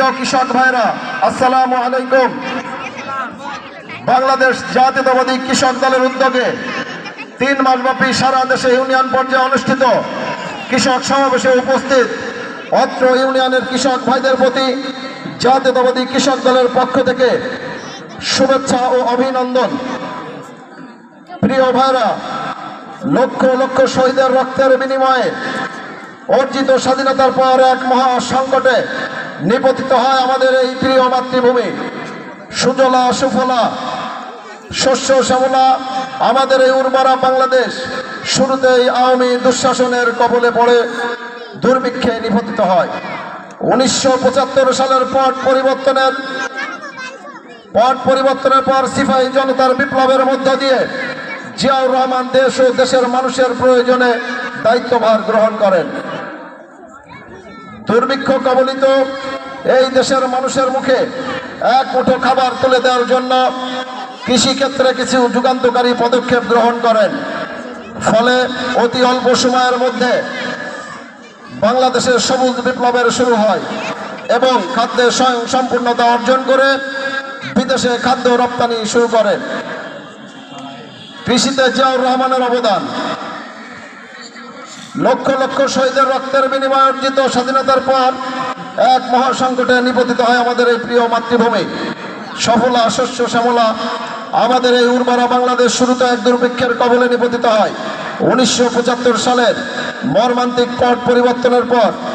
প্রিয় কৃষক ভাইরা, আসসালামু আলাইকুম। বাংলাদেশ জাতীয়তাবাদী কৃষক দলের উদ্যোগে 3 মাসব্যাপী সারা দেশে ইউনিয়ন পর্যায়ে অনুষ্ঠিত কৃষক সমাবেশে উপস্থিত অত্র ইউনিয়নের কৃষক ভাইদের প্রতি জাতীয়তাবাদী কৃষক দলের পক্ষ থেকে শুভেচ্ছা ও অভিনন্দন। প্রিয় ভাইরা, লক্ষ লক্ষ শহীদের রক্তের বিনিময়ে অর্জিত স্বাধীনতার পর এক মহা সংকটে নিপতিত হয় আমাদের এই প্রিয় মাতৃভূমি। সুজলা সুফলা শস্য শ্যামলা আমাদের এই উর্বরা বাংলাদেশ শুরুতেই আওয়ামী দুঃশাসনের কবলে পড়ে দুর্ভিক্ষে নিপতিত হয়। 1975 সালের পট পরিবর্তনের পর সিপাহী জনতার বিপ্লবের মধ্য দিয়ে জিয়াউর রহমান দেশ ও দেশের মানুষের প্রয়োজনে দায়িত্বভার গ্রহণ করেন। দুর্ভিক্ষ কবলিত এই দেশের মানুষের মুখে এক মুঠো খাবার তুলে দেওয়ার জন্য কৃষিক্ষেত্রে কিছু যুগান্তকারী পদক্ষেপ গ্রহণ করেন। ফলে অতি অল্প সময়ের মধ্যে বাংলাদেশের সবুজ বিপ্লবের শুরু হয় এবং খাদ্যে স্বয়ং সম্পূর্ণতা অর্জন করে বিদেশে খাদ্য রপ্তানি শুরু করেন। কৃষিতে জিয়াউর রহমানের অবদান। লক্ষ লক্ষ শহীদের রক্তের বিনিময়ে অর্জিত স্বাধীনতার পর এক মহাসংকটে নিপতিত হয় আমাদের এই প্রিয় মাতৃভূমি। সফলা শস্য শ্যামলা আমাদের এই উর্বরা বাংলাদেশ শুরুতে এক দুর্ভিক্ষের কবলে নিপতিত হয়। 1975 সালের মর্মান্তিক পট পরিবর্তনের পর